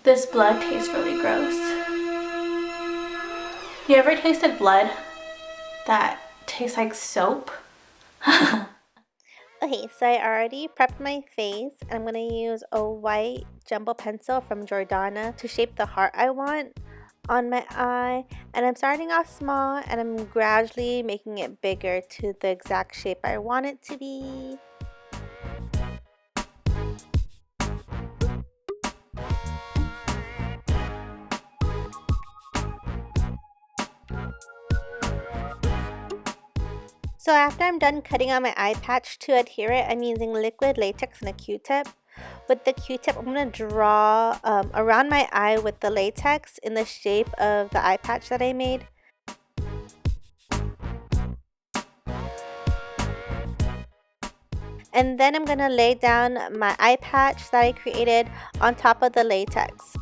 This blood tastes really gross. You ever tasted blood that tastes like soap? Okay, so I already prepped my face. I'm going to use a white jumbo pencil from Jordana to shape the heart I want on my eye. And I'm starting off small and I'm gradually making it bigger to the exact shape I want it to be. So after I'm done cutting out my eye patch to adhere it, I'm using liquid latex and a Q-tip. With the Q-tip, I'm going to draw around my eye with the latex in the shape of the eye patch that I made. And then I'm going to lay down my eye patch that I created on top of the latex.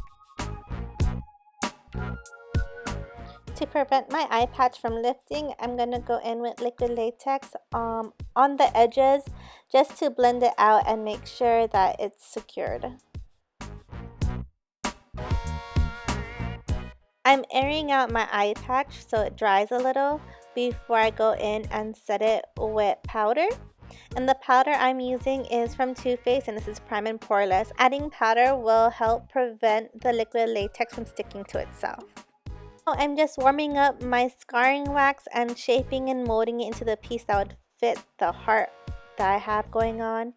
To prevent my eye patch from lifting, I'm going to go in with liquid latex on the edges just to blend it out and make sure that it's secured. I'm airing out my eye patch so it dries a little before I go in and set it with powder. And the powder I'm using is from Too Faced, and this is Prime and Poreless. Adding powder will help prevent the liquid latex from sticking to itself. I'm just warming up my scarring wax and shaping and molding it into the piece that would fit the heart that I have going on.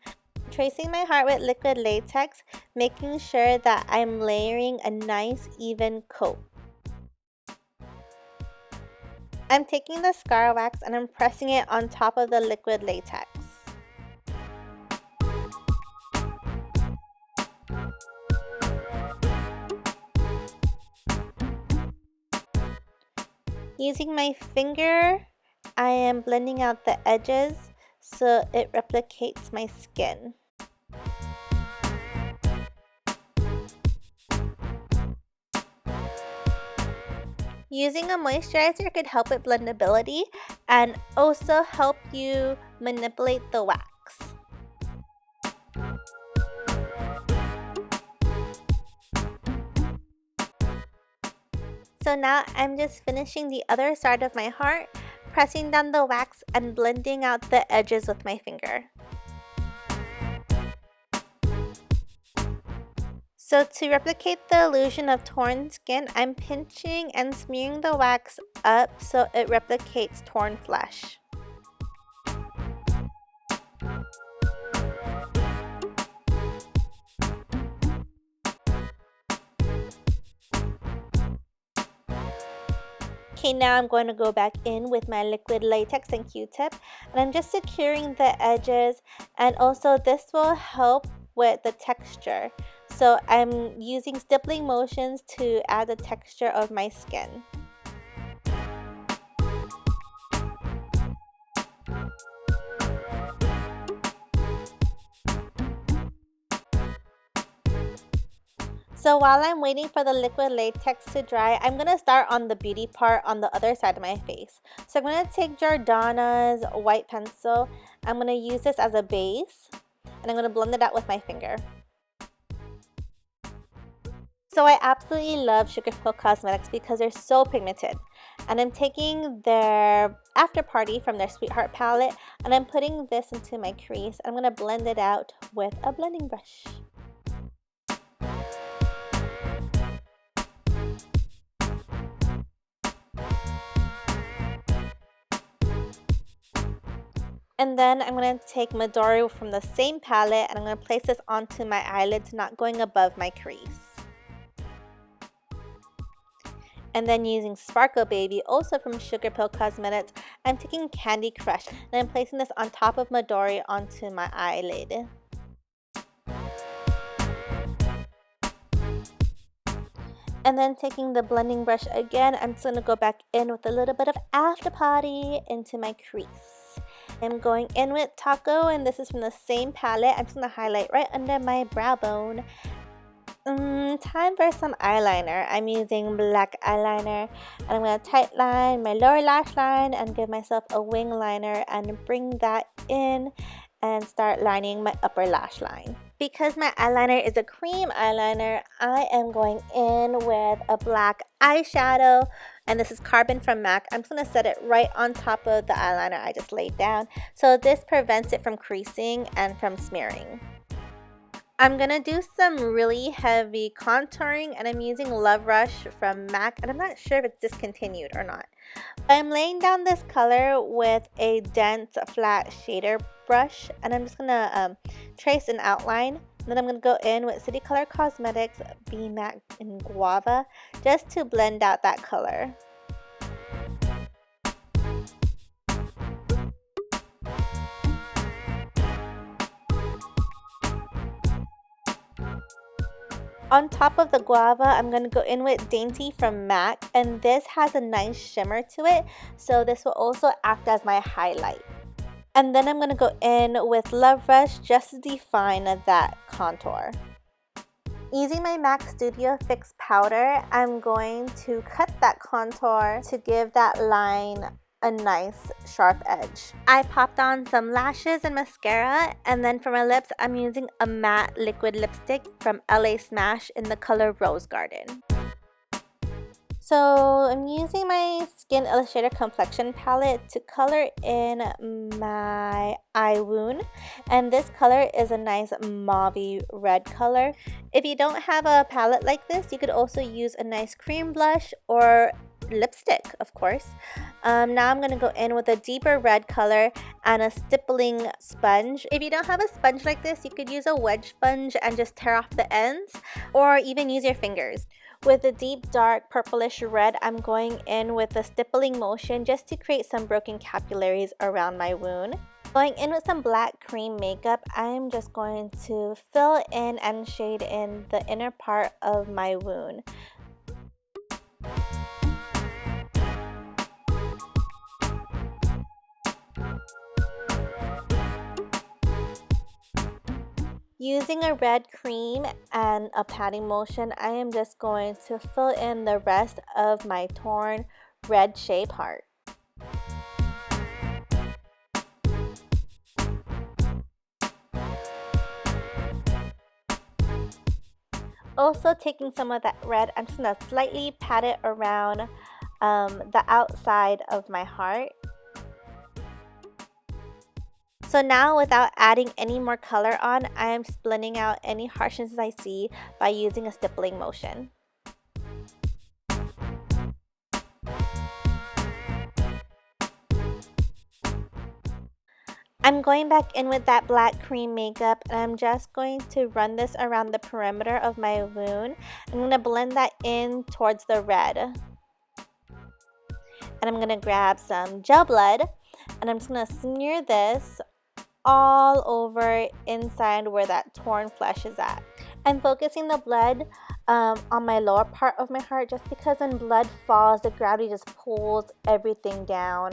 Tracing my heart with liquid latex, making sure that I'm layering a nice even coat. I'm taking the scar wax and I'm pressing it on top of the liquid latex. Using my finger, I am blending out the edges so it replicates my skin. Using a moisturizer could help with blendability and also help you manipulate the wax. So now I'm just finishing the other side of my heart, pressing down the wax and blending out the edges with my finger. So to replicate the illusion of torn skin, I'm pinching and smearing the wax up so it replicates torn flesh. Okay, now I'm going to go back in with my liquid latex and Q-tip, and I'm just securing the edges, and also this will help with the texture. So I'm using stippling motions to add the texture of my skin. So while I'm waiting for the liquid latex to dry, I'm going to start on the beauty part on the other side of my face. So I'm going to take Jordana's white pencil. I'm going to use this as a base, and I'm going to blend it out with my finger. So I absolutely love Sugarpill Cosmetics because they're so pigmented. And I'm taking their After Party from their Sweetheart palette, and I'm putting this into my crease. I'm going to blend it out with a blending brush. And then I'm going to take Midori from the same palette and I'm going to place this onto my eyelids, not going above my crease. And then using Sparkle Baby, also from Sugarpill Cosmetics, I'm taking Candy Crush and I'm placing this on top of Midori onto my eyelid. And then taking the blending brush again, I'm just going to go back in with a little bit of After Party into my crease. I'm going in with Taco, and this is from the same palette. I'm just going to highlight right under my brow bone. Time for some eyeliner. I'm using black eyeliner, and I'm going to tight line my lower lash line and give myself a wing liner and bring that in and start lining my upper lash line. Because my eyeliner is a cream eyeliner, I am going in with a black eyeshadow, and this is Carbon from MAC. I'm just going to set it right on top of the eyeliner I just laid down, so this prevents it from creasing and from smearing. I'm going to do some really heavy contouring, and I'm using Love Rush from MAC, and I'm not sure if it's discontinued or not. I'm laying down this color with a dense flat shader brush, and I'm just going to trace an outline. Then I'm going to go in with City Color Cosmetics B Matte in Guava just to blend out that color. On top of the guava, I'm going to go in with Dainty from MAC, and this has a nice shimmer to it, so this will also act as my highlight. And then I'm going to go in with Love Rush just to define that contour. Using my MAC Studio Fix powder, I'm going to cut that contour to give that line a nice sharp edge. I popped on some lashes and mascara, and then for my lips I'm using a matte liquid lipstick from LA Smash in the color Rose Garden. So I'm using my Skin Illustrator Complexion palette to color in my eye wound, and this color is a nice mauve red color. If you don't have a palette like this, you could also use a nice cream blush or lipstick, of course. Now I'm going to go in with a deeper red color and a stippling sponge. If you don't have a sponge like this, you could use a wedge sponge and just tear off the ends, or even use your fingers. With a deep dark purplish red, I'm going in with a stippling motion just to create some broken capillaries around my wound. Going in with some black cream makeup, I'm just going to fill in and shade in the inner part of my wound. Using a red cream and a patting motion, I am just going to fill in the rest of my torn red shape heart. Also taking some of that red, I'm just going to slightly pat it around the outside of my heart. So now, without adding any more color on, I am just blending out any harshness I see by using a stippling motion. I'm going back in with that black cream makeup, and I'm just going to run this around the perimeter of my wound. I'm going to blend that in towards the red. And I'm going to grab some gel blood, and I'm just going to smear this all over inside where that torn flesh is at. I'm focusing the blood on my lower part of my heart, just because when blood falls, the gravity just pulls everything down.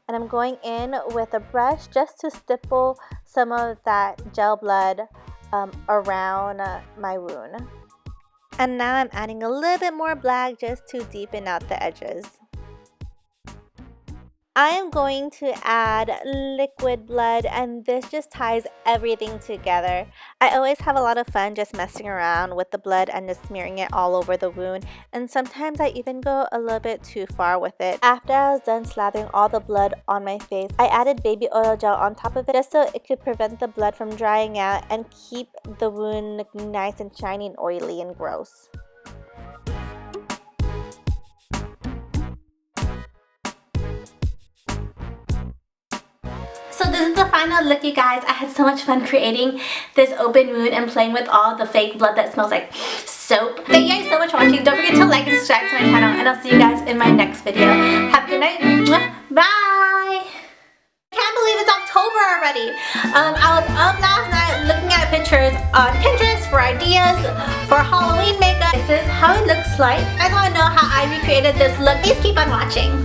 And I'm going in with a brush just to stipple some of that gel blood around my wound. And now I'm adding a little bit more black just to deepen out the edges. I am going to add liquid blood, and this just ties everything together. I always have a lot of fun just messing around with the blood and just smearing it all over the wound, and sometimes I even go a little bit too far with it. After I was done slathering all the blood on my face, I added baby oil gel on top of it just so it could prevent the blood from drying out and keep the wound looking nice and shiny and oily and gross. So this is the final look, you guys. I had so much fun creating this open wound and playing with all the fake blood that smells like soap. Thank you guys so much for watching. Don't forget to like and subscribe to my channel, and I'll see you guys in my next video. Have a good night. Bye! I can't believe it's October already. I was up last night looking at pictures on Pinterest for ideas for Halloween makeup. This is how it looks like. If you guys want to know how I recreated this look, please keep on watching.